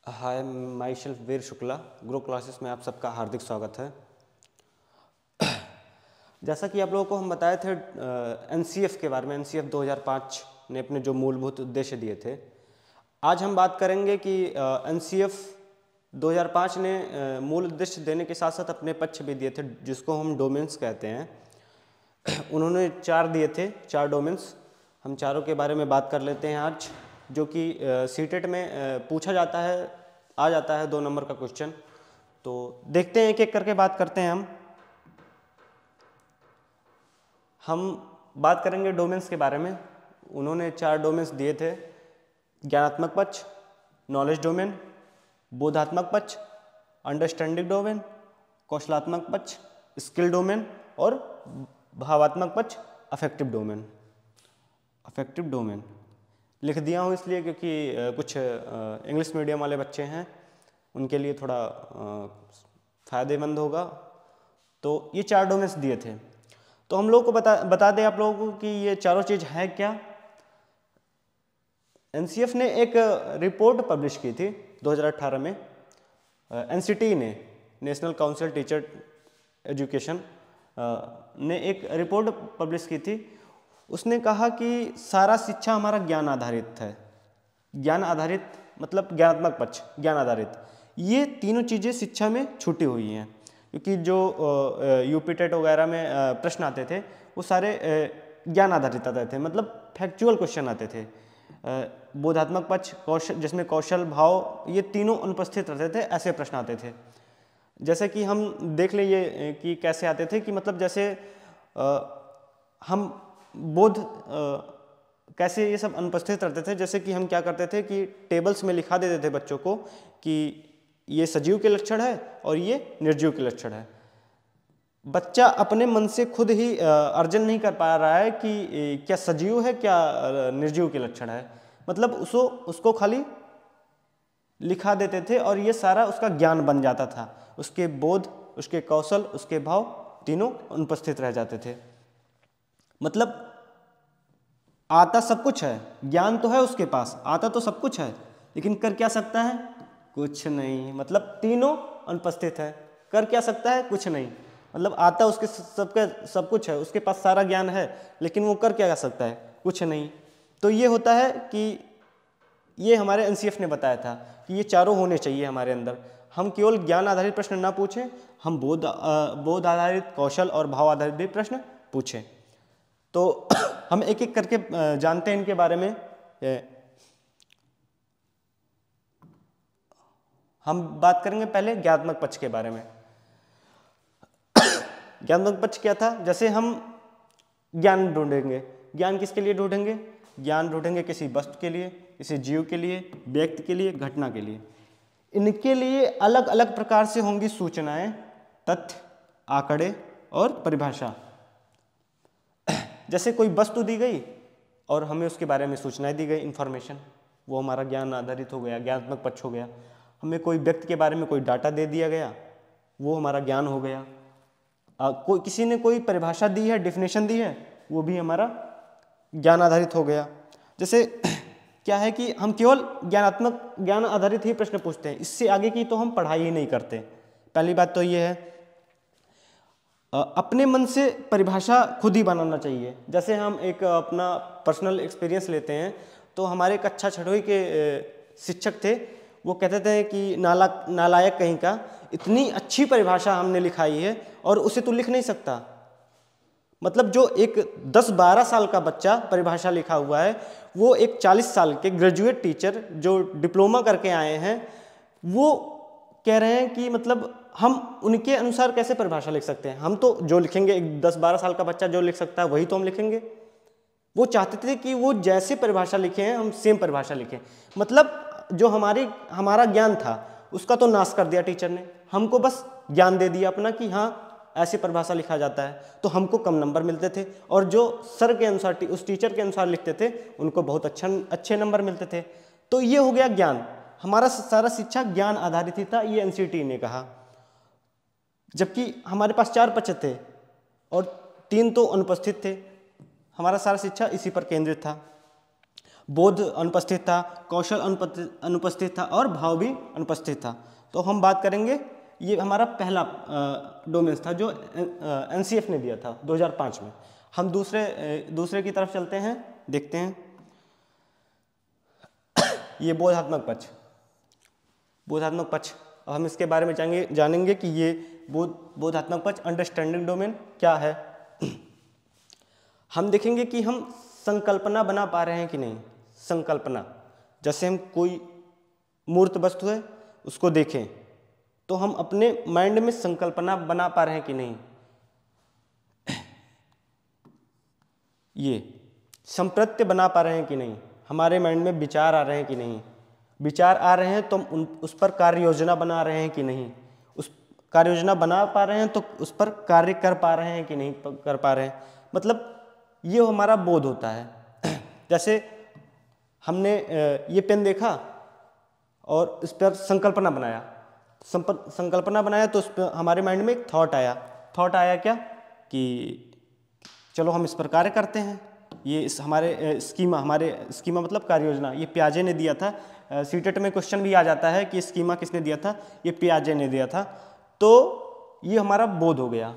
Hi, my self Veer Shukla. Grow classes में आप सबका हार्दिक स्वागत है। जैसा कि आप लोगों को हम बताए थे एनसीएफ के बारे में, एनसीएफ 2005 ने अपने जो मूलभूत उद्देश्य दिए थे। आज हम बात करेंगे कि एनसीएफ 2005 ने मूल उद्देश्य देने के साथ साथ अपने पक्ष भी दिए थे, जिसको हम डोमेन्स कहते हैं। उन्होंने 4 दिए थे, 4 डोमेन्स। हम चारों के बारे में बात कर लेते हैं आज, जो कि सीटेट में पूछा जाता है, आ जाता है 2 नंबर का क्वेश्चन। तो देखते हैं, एक एक करके बात करते हैं। हम बात करेंगे डोमेन्स के बारे में। उन्होंने 4 डोमेन्स दिए थे: ज्ञानात्मक पक्ष, नॉलेज डोमेन, बोधात्मक पक्ष, अंडरस्टैंडिंग डोमेन, कौशलात्मक पक्ष, स्किल डोमेन और भावात्मक पक्ष, अफेक्टिव डोमेन। अफेक्टिव डोमेन लिख दिया हूँ इसलिए क्योंकि कुछ इंग्लिश मीडियम वाले बच्चे हैं, उनके लिए थोड़ा फ़ायदेमंद होगा। तो ये 4 डोमेन्स दिए थे। तो हम लोग को बता दें आप लोगों को कि ये चारों चीज़ है क्या। एनसीएफ ने एक रिपोर्ट पब्लिश की थी 2018 में। एनसीटी ने, नेशनल काउंसिल टीचर एजुकेशन ने एक रिपोर्ट पब्लिश की थी। उसने कहा कि सारा शिक्षा हमारा ज्ञान आधारित है। ज्ञान आधारित मतलब ज्ञानात्मक पक्ष, ज्ञान आधारित, ये तीनों चीज़ें शिक्षा में छूटी हुई हैं। क्योंकि जो यूपी टेट वगैरह में प्रश्न आते थे वो सारे ज्ञान आधारित आते थे, मतलब फैक्चुअल क्वेश्चन आते थे। बोधात्मक पक्ष, कौशल, जिसमें कौशल, भाव, ये तीनों अनुपस्थित रहते थे, ऐसे प्रश्न आते थे। जैसे कि हम देख लीजिए कि कैसे आते थे, कि मतलब जैसे हम बोध कैसे ये सब अनुपस्थित रहते थे। जैसे कि हम क्या करते थे कि टेबल्स में लिखा देते थे बच्चों को कि ये सजीव के लक्षण है और ये निर्जीव के लक्षण है। बच्चा अपने मन से खुद ही अर्जन नहीं कर पा रहा है कि क्या सजीव है, क्या निर्जीव के लक्षण है। मतलब उसको खाली लिखा देते थे और ये सारा उसका ज्ञान बन जाता था। उसके बोध, उसके कौशल, उसके भाव तीनों अनुपस्थित रह जाते थे। मतलब आता सब कुछ है, ज्ञान तो है उसके पास, आता तो सब कुछ है, लेकिन कर क्या सकता है? कुछ नहीं। मतलब तीनों अनुपस्थित है, कर क्या सकता है? कुछ नहीं। मतलब आता उसके सब कुछ है, उसके पास सारा ज्ञान है, लेकिन वो कर क्या सकता है? कुछ नहीं। तो ये होता है कि ये हमारे एनसीएफ ने बताया था कि ये चारों होने चाहिए हमारे अंदर। हम केवल ज्ञान आधारित प्रश्न ना पूछें, हम बोध आधारित, कौशल और भाव आधारित भी प्रश्न पूछें। तो हम एक एक करके जानते हैं इनके बारे में। हम बात करेंगे पहले ज्ञानात्मक पक्ष के बारे में। ज्ञानात्मक पक्ष क्या था? जैसे हम ज्ञान ढूंढेंगे, ज्ञान किसके लिए ढूंढेंगे? ज्ञान ढूंढेंगे किसी वस्तु के लिए, किसी जीव के लिए, व्यक्ति के लिए, घटना के लिए। इनके लिए अलग अलग प्रकार से होंगी सूचनाएं, तथ्य, आंकड़े और परिभाषा। जैसे कोई वस्तु दी गई और हमें उसके बारे में सूचनाएं दी गई, इंफॉर्मेशन, वो हमारा ज्ञान आधारित हो गया, ज्ञानात्मक पक्ष हो गया। हमें कोई व्यक्ति के बारे में कोई डाटा दे दिया गया, वो हमारा ज्ञान हो गया। किसी ने कोई परिभाषा दी है, डेफिनेशन दी है, वो भी हमारा ज्ञान आधारित हो गया। जैसे क्या है कि हम केवल ज्ञान आधारित ही प्रश्न पूछते हैं, इससे आगे की तो हम पढ़ाई ही नहीं करते। पहली बात तो ये है, अपने मन से परिभाषा खुद ही बनाना चाहिए। जैसे हम एक अपना पर्सनल एक्सपीरियंस लेते हैं, तो हमारे कक्षा 6वीं के शिक्षक थे, वो कहते थे कि नालायक कहीं का, इतनी अच्छी परिभाषा हमने लिखाई है और उसे तू लिख नहीं सकता। मतलब जो एक 10-12 साल का बच्चा परिभाषा लिखा हुआ है, वो एक 40 साल के ग्रेजुएट टीचर जो डिप्लोमा करके आए हैं, वो कह रहे हैं कि मतलब हम उनके अनुसार कैसे परिभाषा लिख सकते हैं? हम तो जो लिखेंगे, एक 10-12 साल का बच्चा जो लिख सकता है वही तो हम लिखेंगे। वो चाहते थे कि वो जैसे परिभाषा लिखे हैं हम सेम परिभाषा लिखें। मतलब जो हमारा ज्ञान था उसका तो नाश कर दिया टीचर ने, हमको बस ज्ञान दे दिया अपना कि हाँ ऐसी परिभाषा लिखा जाता है। तो हमको कम नंबर मिलते थे, और जो सर के अनुसार, उस टीचर के अनुसार लिखते थे, उनको बहुत अच्छे नंबर मिलते थे। तो ये हो गया ज्ञान। हमारा सारा शिक्षा ज्ञान आधारित ही था, ये एनसीटी ने कहा। जबकि हमारे पास 4 पक्ष थे और 3 तो अनुपस्थित थे। हमारा सारा शिक्षा इसी पर केंद्रित था। बोध अनुपस्थित था, कौशल अनुपस्थित था और भाव भी अनुपस्थित था। तो हम बात करेंगे, ये हमारा पहला डोमेन्स था जो एनसीएफ ने दिया था 2005 में। हम दूसरे की तरफ चलते हैं, देखते हैं। ये बोधात्मक पक्ष, बोधात्मक पक्ष। अब हम इसके बारे में जानेंगे कि ये बोधात्मक पक्ष, अंडरस्टैंडिंग डोमेन क्या है। हम देखेंगे कि हम संकल्पना बना पा रहे हैं कि नहीं। संकल्पना, जैसे हम कोई मूर्त वस्तु है उसको देखें तो हम अपने माइंड में संकल्पना बना पा रहे हैं कि नहीं। ये संप्रत्य बना पा रहे हैं कि नहीं, हमारे माइंड में विचार आ रहे हैं कि नहीं। विचार आ रहे हैं तो हम उस पर कार्य योजना बना रहे हैं कि नहीं। उस कार्य योजना बना पा रहे हैं तो उस पर कार्य कर पा रहे हैं कि नहीं कर पा रहे हैं। मतलब ये हमारा बोध होता है। जैसे हमने ये पेन देखा और इस पर संकल्पना बनाया, संकल्पना बनाया तो उस पर हमारे माइंड में एक थॉट आया क्या कि चलो हम इस पर कार्य करते हैं। ये इस हमारे स्कीमा मतलब कार्य योजना, ये पियाजे ने दिया था। सीटेट में क्वेश्चन भी आ जाता है कि स्कीमा किसने दिया था, ये पियाजे ने दिया था। तो ये हमारा बोध हो गया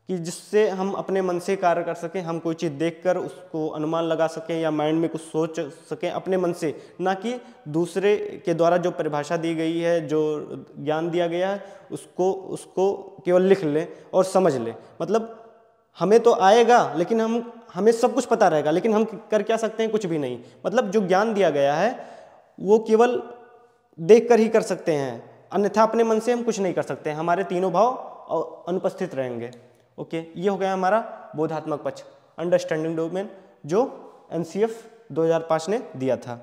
कि जिससे हम अपने मन से कार्य कर सकें, हम कोई चीज़ देखकर उसको अनुमान लगा सकें या माइंड में कुछ सोच सकें अपने मन से, ना कि दूसरे के द्वारा जो परिभाषा दी गई है, जो ज्ञान दिया गया है उसको केवल लिख लें और समझ लें। मतलब हमें तो आएगा लेकिन हमें सब कुछ पता रहेगा, लेकिन हम कर क्या सकते हैं, कुछ भी नहीं। मतलब जो ज्ञान दिया गया है वो केवल देख कर ही कर सकते हैं, अन्यथा अपने मन से हम कुछ नहीं कर सकते हैं। हमारे तीनों भाव अनुपस्थित रहेंगे। ओके, ये हो गया हमारा बोधात्मक पक्ष, अंडरस्टैंडिंग डोमेन, जो एनसीएफ 2005 ने दिया था।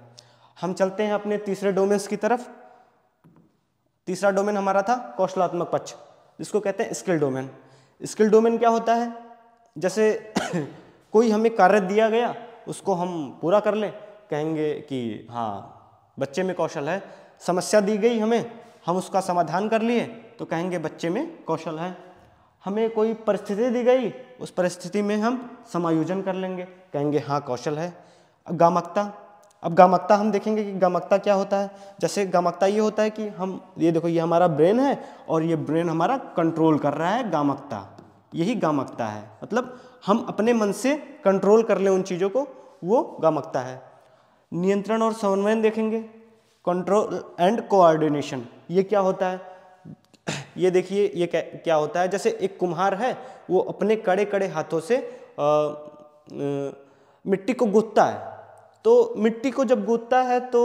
हम चलते हैं अपने तीसरे डोमेन्स की तरफ। तीसरा डोमेन हमारा था कौशलात्मक पक्ष, जिसको कहते हैं स्किल डोमेन। स्किल डोमेन क्या होता है, जैसे कोई हमें कार्य दिया गया उसको हम पूरा कर लें, कहेंगे कि हाँ बच्चे में कौशल है। समस्या दी गई हमें, हम उसका समाधान कर लिए तो कहेंगे बच्चे में कौशल है। हमें कोई परिस्थिति दी गई, उस परिस्थिति में हम समायोजन कर लेंगे, कहेंगे हाँ कौशल है। अब गामकता हम देखेंगे कि गामकता क्या होता है। जैसे गामकता ये होता है कि हम ये देखो, ये हमारा ब्रेन है और ये ब्रेन हमारा कंट्रोल कर रहा है, गामकता, यही गामकता है। मतलब हम अपने मन से कंट्रोल कर लें उन चीज़ों को, वो गामकता है। नियंत्रण और समन्वय देखेंगे, कंट्रोल एंड कोऑर्डिनेशन, ये क्या होता है। ये देखिए, ये क्या होता है, जैसे एक कुम्हार है, वो अपने कड़े कड़े हाथों से मिट्टी को गूंथता है। तो मिट्टी को जब गूंथता है तो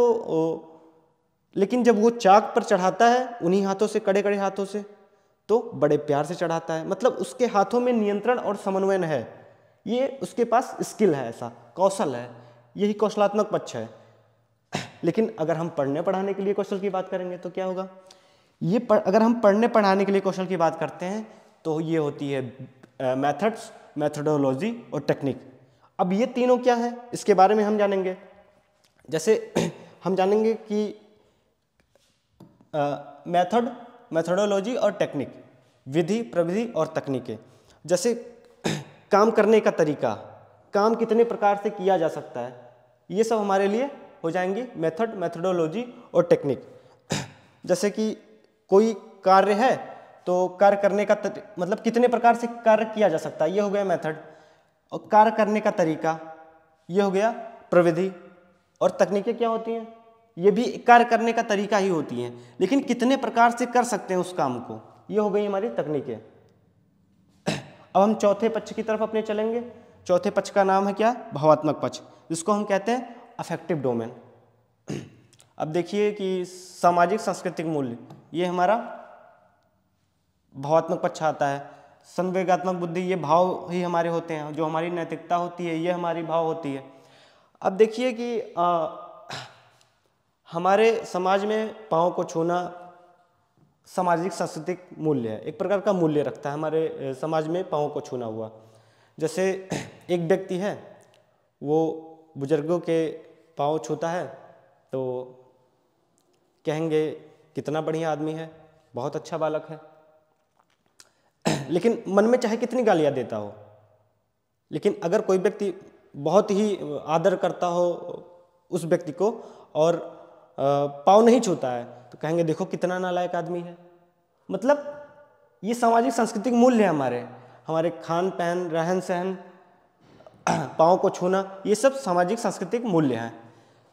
लेकिन जब वो चाक पर चढ़ाता है उन्हीं हाथों से, कड़े कड़े हाथों से, तो बड़े प्यार से चढ़ाता है। मतलब उसके हाथों में नियंत्रण और समन्वय है, ये उसके पास स्किल है, ऐसा कौशल है, यही कौशलात्मक पक्ष है। लेकिन अगर हम पढ़ने पढ़ाने के लिए कौशल की बात करेंगे तो क्या होगा, अगर हम पढ़ने पढ़ाने के लिए कौशल की बात करते हैं तो ये होती है मेथड्स, मेथोडोलॉजी और टेक्निक। अब ये तीनों क्या है, इसके बारे में हम जानेंगे। जैसे हम जानेंगे कि मेथड, मेथोडोलॉजी और टेक्निक, विधि, प्रविधि और तकनीकें। जैसे काम करने का तरीका, काम कितने प्रकार से किया जा सकता है, ये सब हमारे लिए हो जाएंगी मेथड, मेथोडोलॉजी और टेक्निक। जैसे कि कोई कार्य है तो कार्य करने का मतलब कितने प्रकार से कार्य किया जा सकता है, ये हो गया मेथड। और कार्य करने का तरीका, ये हो गया प्रविधि। और तकनीकें क्या होती हैं, ये भी कार्य करने का तरीका ही होती हैं, लेकिन कितने प्रकार से कर सकते हैं उस काम को, ये हो गई हमारी तकनीकें। अब हम चौथे पक्ष की तरफ अपने चलेंगे। चौथे पक्ष का नाम है क्या, भावात्मक पक्ष, जिसको हम कहते हैं अफेक्टिव डोमेन। अब देखिए कि सामाजिक सांस्कृतिक मूल्य, ये हमारा भावात्मक पक्ष आता है। संवेगात्मक बुद्धि, ये भाव ही हमारे होते हैं, जो हमारी नैतिकता होती है ये हमारी भाव होती है। अब देखिए कि हमारे समाज में पाँव को छूना सामाजिक सांस्कृतिक मूल्य है, एक प्रकार का मूल्य रखता है हमारे समाज में पाँव को छूना हुआ। जैसे एक व्यक्ति है, वो बुजुर्गों के पाँव छूता है तो कहेंगे कितना बढ़िया आदमी है, बहुत अच्छा बालक है। लेकिन मन में चाहे कितनी गालियाँ देता हो, लेकिन अगर कोई व्यक्ति बहुत ही आदर करता हो उस व्यक्ति को और पाँव नहीं छूता है तो कहेंगे देखो कितना नालायक आदमी है। मतलब ये सामाजिक सांस्कृतिक मूल्य है हमारे खान पहन, रहन सहन, पाँव को छूना, ये सब सामाजिक सांस्कृतिक मूल्य हैं।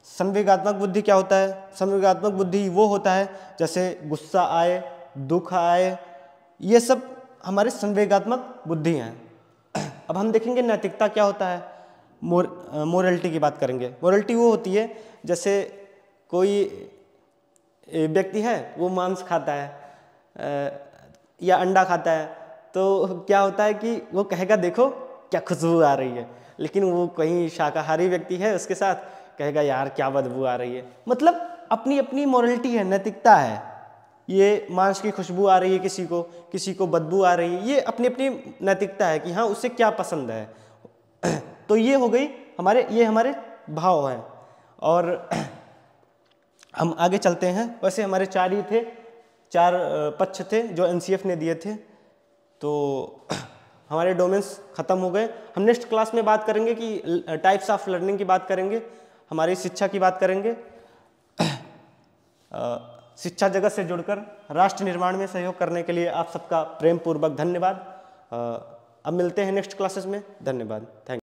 संवेगात्मक बुद्धि क्या होता है? संवेगात्मक बुद्धि वो होता है जैसे गुस्सा आए, दुख आए, ये सब हमारे संवेगात्मक बुद्धि हैं। अब हम देखेंगे नैतिकता क्या होता है। मोरलिटी की बात करेंगे। मोरलिटी वो होती है जैसे कोई व्यक्ति है वो मांस खाता है या अंडा खाता है, तो क्या होता है कि वो कहेगा देखो क्या खुशबू आ रही है, लेकिन वो कहीं शाकाहारी व्यक्ति है उसके साथ कहेगा यार क्या बदबू आ रही है। मतलब अपनी अपनी मोरलिटी है, नैतिकता है। ये मांस की खुशबू आ रही है किसी को बदबू आ रही है, ये अपनी अपनी नैतिकता है कि हाँ उसे क्या पसंद है। तो ये हो गई हमारे भाव हैं। और हम आगे चलते हैं। वैसे हमारे 4 पक्ष थे जो एनसीएफ ने दिए थे, तो हमारे डोमेन्स ख़त्म हो गए। हम नेक्स्ट क्लास में बात करेंगे कि टाइप्स ऑफ लर्निंग की बात करेंगे, हमारी शिक्षा की बात करेंगे। शिक्षा जगत से जुड़कर राष्ट्र निर्माण में सहयोग करने के लिए आप सबका प्रेम पूर्वक धन्यवाद। अब मिलते हैं नेक्स्ट क्लासेस में। धन्यवाद। Thank you.